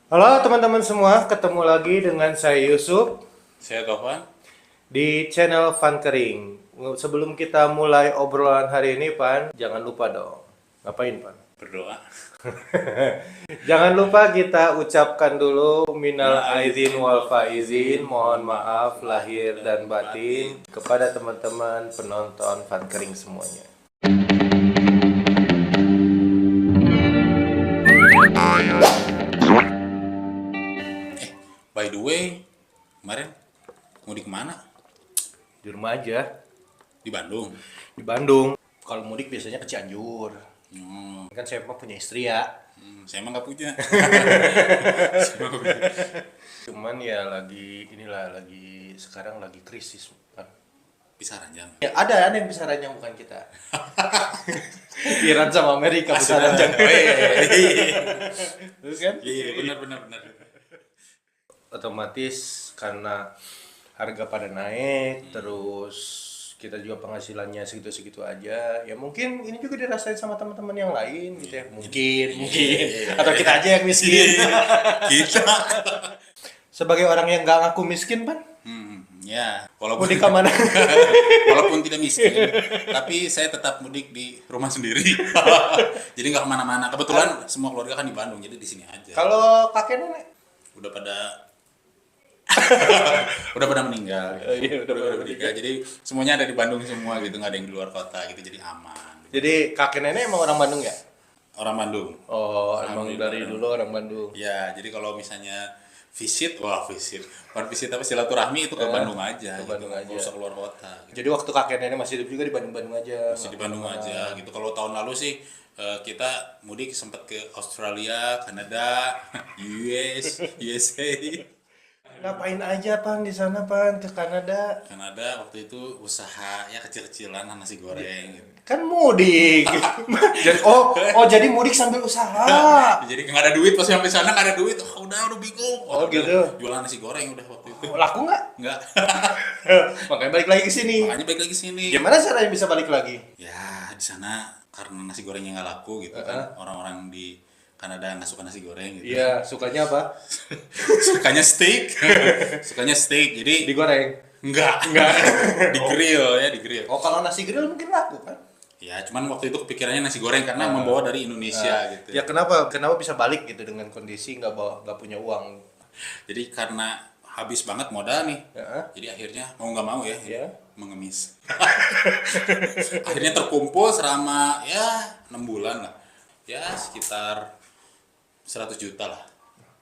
Halo teman-teman semua, ketemu lagi dengan saya Yusuf Saya Tovan. di channel Fan Kering. Sebelum kita mulai obrolan hari ini, Pan, jangan lupa dong. Ngapain, Pan? Berdoa. Jangan lupa kita ucapkan dulu minal Minal aidin aidin wal wal faizin, faizin, mohon mohon maaf maaf lahir lahir dan dan batin batin. kepada teman-teman penonton Fan Kering semuanya. By the way, kemarin mudik kemana? Di rumah aja, Di Bandung. di Bandung. Kalau mudik biasanya ke Cianjur. Hmm, Kan saya mah punya istri ya. saya emang nggak punya. Cuman ya lagi sekarang lagi krisis, Pan. Bisa ranjang. Ya, ada yang bisa ranjang bukan kita. Iran sama Amerika bisa ranjang. Terus kan? Iya, benar benar benar. Otomatis karena harga pada naik, terus kita juga penghasilannya segitu-segitu aja. Ya mungkin ini juga dirasain sama teman-teman yang lain gitu ya. Mungkin. Atau kita aja yang miskin. Kita. Sebagai orang yang nggak ngaku miskin, Pan. Ya, walaupun Mudik ke mana? walaupun tidak miskin, tapi saya tetap mudik di rumah sendiri. Jadi nggak kemana-mana. Kebetulan semua keluarga kan di Bandung, jadi di sini aja. Kalau kakek nenek? Udah pada udah pada meninggal. Iya, udah pada meninggal. Jadi semuanya ada di Bandung semua gitu, nggak ada yang di luar kota gitu, jadi aman. Jadi kakek nenek emang orang Bandung ya? Orang Bandung. Oh, emang Alhamdulillah. dari dulu orang Bandung. Ya, jadi kalau misalnya visit, bukan visit apa silaturahmi itu ke Bandung aja. ke Bandung gitu. aja. Nggak usah keluar kota. Gitu. Jadi waktu kakek nenek masih hidup juga di Bandung-Bandung aja. Masih di Bandung aja gitu. Kalau tahun lalu sih kita mudik sempat ke Australia, Kanada, USA. Ngapain aja Pan di sana Pan ke Kanada? Kanada waktu itu usaha ya kecil-kecilan nasi goreng gitu. Kan mudik. Jadi, jadi mudik sambil usaha. Jadi nggak ada duit pas sampai sana nggak ada duit. Udah bingung. Oh, gitu. Jualan nasi goreng udah waktu itu. Laku nggak? Nggak. Makanya balik lagi ke sini. Makanya balik lagi sini. Gimana caranya bisa balik lagi? Ya di sana karena nasi gorengnya nggak laku gitu kan. Orang-orang di Kanada nggak suka nasi goreng gitu. Iya, sukanya apa? Sukanya steak. Sukanya steak. Jadi Digoreng. enggak. Di grill. Oh, kalau nasi grill mungkin laku kan? Ya, cuman waktu itu kepikirannya nasi goreng karena membawa dari Indonesia gitu. Ya kenapa bisa balik gitu dengan kondisi nggak punya uang? Jadi karena habis banget modal nih. Ya. Jadi akhirnya mau nggak mau ya, Ya. mengemis. Akhirnya terkumpul selama ya 6 bulan lah. Ya sekitar 100 juta lah.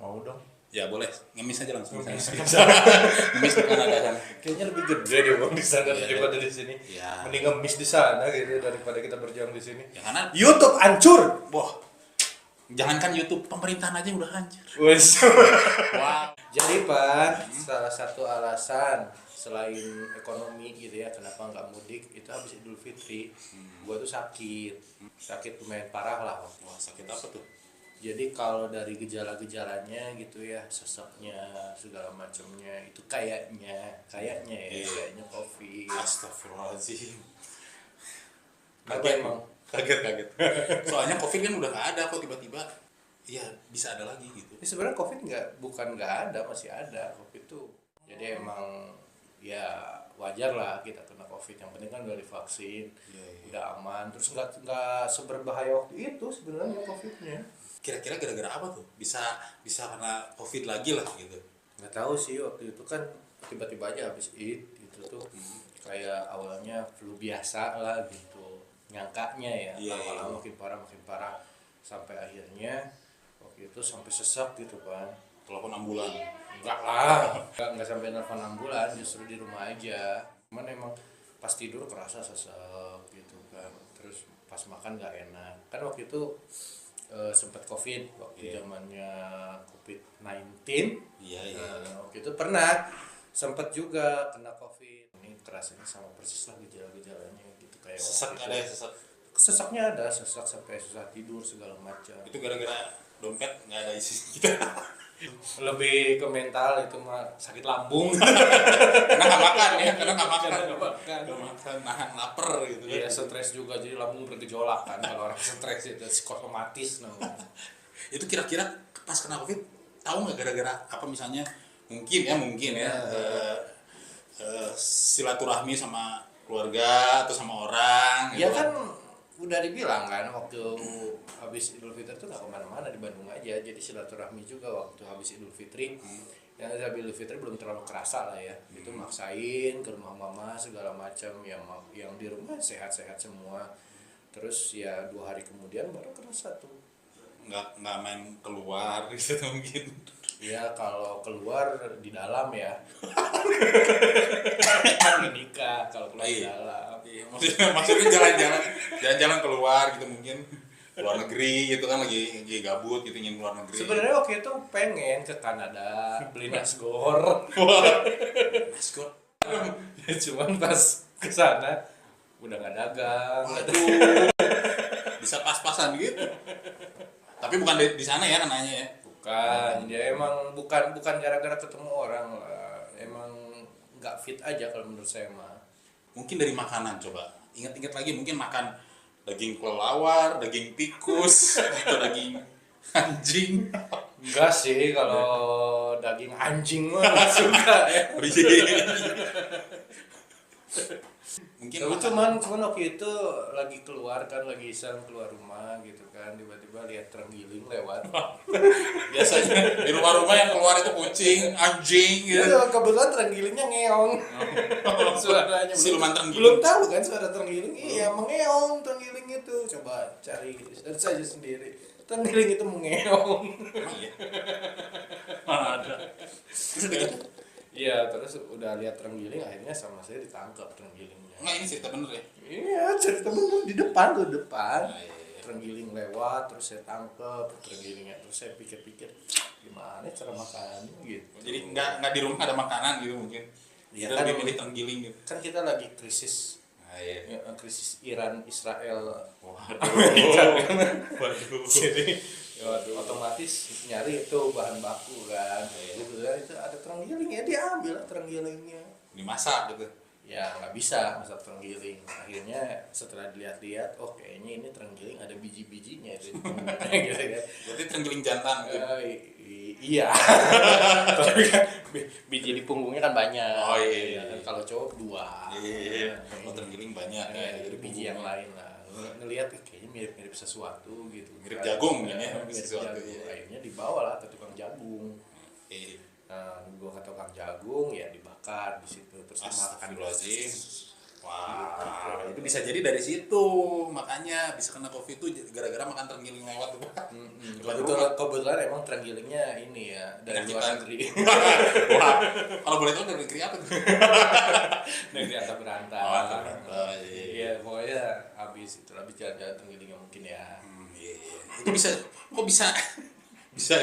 Mau dong. Ya boleh, ngemis aja langsung. Ngemis di Kanada kan. Kayaknya lebih gede deh uang di sana Iya, daripada di sini. Iya. Mending ngemis di sana gitu daripada kita berjuang di sini. Ya karena YouTube hancur. wah, jangankan YouTube, pemerintahan aja udah hancur. Wes. Wow. Jadi Pak, salah satu alasan selain ekonomi gitu ya, kenapa nggak mudik itu habis Idul Fitri, gua tuh sakit lumayan parah lah. Wah, sakit apa tuh? Jadi kalau dari gejala-gejalanya gitu ya, seseknya segala macamnya itu kayaknya kayaknya COVID. Astagfirullahaladzim. Apa Kaget emang? Kaget. Soalnya COVID kan udah nggak ada kok tiba-tiba. Iya bisa ada lagi gitu. Ini sebenarnya COVID bukan nggak ada, masih ada COVID tuh. Jadi emang ya wajar lah kita kena COVID. Yang penting kan udah divaksin, Iya. udah aman. Terus nggak seberbahaya waktu itu sebenarnya COVID-nya. Kira-kira gara-gara apa tuh? Bisa kena COVID lagi lah gitu. Nggak tahu sih waktu itu kan tiba-tiba aja habis Id gitu tuh. Kayak awalnya flu biasa lah gitu. Nyangkanya ya, Iya, lama-lama makin parah sampai akhirnya waktu itu sampai sesak gitu kan. Telepon ambulan. Enggak lah, enggak sampai nelfon ambulan, justru di rumah aja. Cuman emang pas tidur kerasa sesek gitu kan. Terus pas makan nggak enak. Kan waktu itu sempat COVID waktu zamannya COVID-19. Iya. Waktu itu pernah sempat juga kena COVID. Ini kerasanya sama persis lah gejala-gejalanya gitu kayak Sesak waktu ada itu. ya sesak. Sesaknya ada, sesak sampai susah tidur segala macam. Itu gara-gara dompet nggak ada isi kita. Lebih ke mental itu mah sakit lambung. Karena nggak makan ya, karena nggak makan. Nggak makan, nahan lapar gitu kan. Iya, stres juga jadi lambung bergejolak kan kalau orang stres itu psikosomatis namanya. Itu kira-kira pas kena COVID tahu nggak gara-gara apa misalnya mungkin ya silaturahmi sama keluarga atau sama orang Ya gitu kan udah dibilang kan waktu habis Idul Fitri tuh nggak kemana-mana di Bandung aja, jadi silaturahmi juga waktu habis Idul Fitri. Yang habis Idul Fitri belum terlalu kerasa lah ya, itu maksain ke rumah mama segala macam, yang di rumah sehat-sehat semua. Terus ya 2 hari kemudian baru kerasa tuh. nggak main keluar gitu mungkin. Ya kalau keluar di dalam ya. Kan nikah kalau keluar di dalam. Iya, maksudnya jalan-jalan keluar gitu mungkin luar negeri gitu kan lagi gabut gitu ingin luar negeri. Sebenarnya waktu itu pengen ke Kanada beli nasgor. Nasgor. Ya, cuman pas ke sana udah nggak dagang. Waduh. Bisa pas-pasan gitu. Tapi bukan di sana ya kenanya ya. Bukan, dia emang bukan gara-gara ketemu orang lah. Emang nggak fit aja kalau menurut saya mah. Mungkin dari makanan coba. Ingat-ingat lagi mungkin makan daging kelelawar, daging tikus, atau daging anjing. Enggak sih kalau daging anjing mah nggak suka ya. Mungkin Tapi cuman waktu itu lagi keluar kan, lagi iseng keluar rumah gitu kan, tiba-tiba lihat terenggiling lewat. biasanya di rumah-rumah yang keluar itu kucing, anjing gitu. Ya, kebetulan terenggilingnya ngeong. Suaranya Siluman terenggiling. belum tahu kan suara terenggiling. Iya, mengeong terenggiling itu. Coba cari saja sendiri. Terenggiling itu mengeong. Emang iya. Mana ada. Terus udah gitu. Iya, terus udah lihat terenggiling, akhirnya sama saya ditangkap terenggilingnya. Enggak, ini cerita bener ya. Iya, cerita bener di depan tuh, depan. Nah, iya. Terenggiling lewat, terus saya tangkep terenggilingnya, terus saya pikir-pikir gimana cara makannya gitu. Jadi nggak di rumah ada makanan gitu mungkin. Iya Kita kan, lebih milih terenggiling gitu. kan kita lagi krisis, Nah, iya. ya, krisis Iran Israel. Waduh. Jadi ya, otomatis nyari itu bahan baku kan. Gitu kan, itu ada terenggiling ya diambil terenggilingnya. Dimasak gitu. Ya nggak bisa masak terenggiling. Akhirnya setelah dilihat-lihat, oh kayaknya ini terenggiling ada biji-bijinya itu. Gitu kan. Berarti terenggiling jantan gitu. Iya. Tapi kan biji di punggungnya kan banyak. Oh, iya. Kalau cowok 2. Iya. Kalau terenggiling banyak ya. Jadi biji yang lain lah. Ngelihat kayaknya mirip-mirip sesuatu gitu. Mirip jagung mungkin ya, Mirip sesuatu, jagung. iya. Akhirnya dibawa lah ke tukang jagung. Iya. Nah, dibawa ke tukang jagung ya dibakar di situ terus dimakan. Astagfirullahaladzim. Wah, itu bisa jadi dari situ. Makanya bisa kena COVID itu gara-gara makan terenggiling lewat tuh. Kebetulan emang terenggilingnya ini ya dari luar Penyakitan. negeri. Wah, kalau boleh tahu dari negeri apa tuh? Negeri atau berantah. Oh, atau berantah, iya. Iya, pokoknya habis jalan-jalan terenggiling mungkin ya. Iya. Itu kok bisa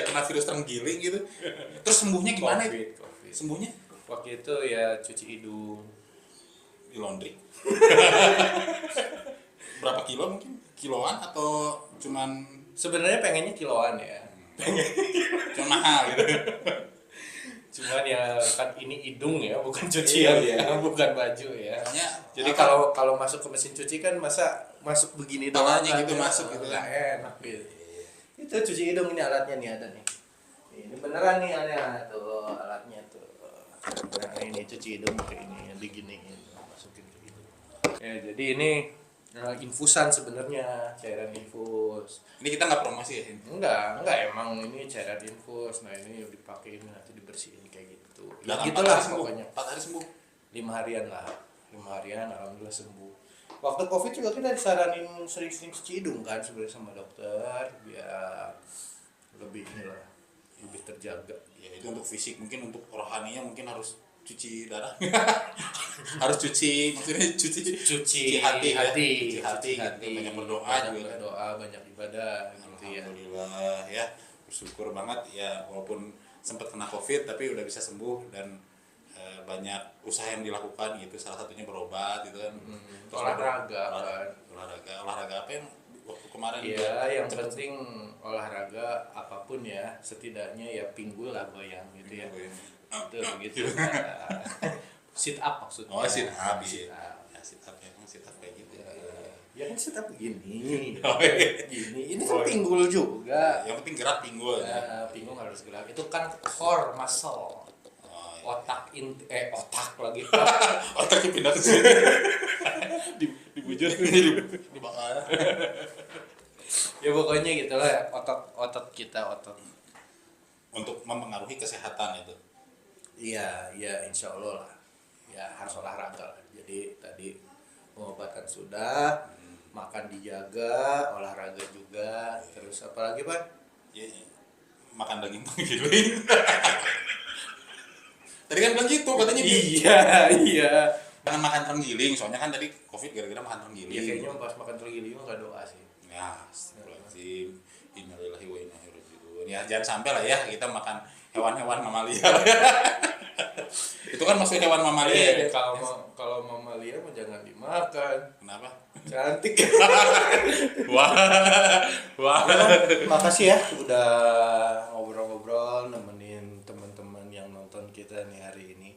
kena virus terenggiling gitu. Terus sembuhnya gimana itu? COVID. Sembuhnya Waktu itu ya cuci hidung. di laundry. Berapa kilo mungkin? Kiloan atau cuman Sebenarnya pengennya kiloan ya. cuman mahal gitu? Cuman ya kan ini hidung ya, bukan cucian Iya, ya, bukan baju ya. Makanya Jadi apa? kalau masuk ke mesin cuci kan masa masuk begini Tangannya doang gitu kan, masuk gitu kan. nggak enak gitu. Itu cuci hidung, ini alatnya nih ada nih. Ini beneran nih ada tuh alatnya tuh. Nah ini cuci hidung kayak ini diginiin, masukin ke hidung. Ya jadi ini infusan sebenarnya, cairan infus. Ini kita nggak promosi ya? Enggak emang ini cairan infus. Nah ini dipakein nanti dibersihin kayak gitu. Ya Dalam gitulah 4 hari sembuh. pokoknya. 4 hari sembuh. 5 harian lah. 5 harian alhamdulillah sembuh. Waktu Covid juga kita disaranin sering-sering cuci hidung kan sebenarnya sama dokter biar lebih inilah, lebih terjaga. Ya itu untuk fisik, mungkin untuk rohaninya mungkin harus cuci darah. Harus cuci, maksudnya cuci hati, hati, gitu. Banyak berdoa banyak juga kan. berdoa, banyak ibadah gitu ya. Alhamdulillah ya, bersyukur banget ya walaupun sempat kena COVID tapi udah bisa sembuh dan banyak usaha yang dilakukan gitu, salah satunya berobat gitu kan. Terus Olahraga kan. olahraga apa yang waktu kemarin? Iya, yang penting olahraga apapun ya, setidaknya ya pinggul lah goyang gitu ya. Itu begitu. Sit up maksudnya. Oh, sit up, Sit iya. up. Ya, sit up ya, emang sit up kayak gitu ya. Ya kan tetap begini. Oh, iya. Gini. Ini kan pinggul juga. Yang penting gerak pinggul. Nah, pinggul harus gerak. Itu kan core muscle. Oh, iya. Otak lagi. Otaknya pindah ke sini. Dibujur Dibakar. ya pokoknya gitulah ya, otot kita. Untuk mempengaruhi kesehatan itu. Iya insya Allah lah. Ya harus olahraga lah. Jadi tadi pengobatan sudah, makan dijaga, olahraga juga, terus apa lagi Pak? Ya, makan daging panggiling. Tadi kan bilang gitu katanya Iya. jangan makan terenggiling, soalnya kan tadi covid gara-gara makan terenggiling. Ya kayaknya pas makan tergiling nggak doa sih. Ya, astagfirullahaladzim. Innalillahi wa inna ilaihi raji'un. Ya jangan sampai lah ya kita makan hewan-hewan mamalia. Itu kan masuk hewan mamalia. Kalau mamalia mah jangan dimakan. Kenapa? Cantik. Wah. Makasih ya udah ngobrol-ngobrol nemenin teman-teman yang nonton kita nih hari ini.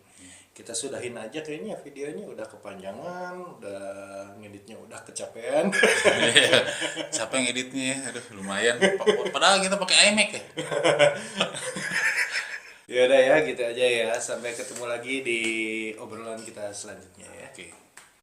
Kita sudahin aja kayaknya videonya udah kepanjangan, udah ngeditnya udah kecapean. Siapa yang editnya ya? Aduh lumayan. Padahal kita pakai iMac ya. Ya udah ya gitu aja ya. Sampai ketemu lagi di obrolan kita selanjutnya ya. Oke.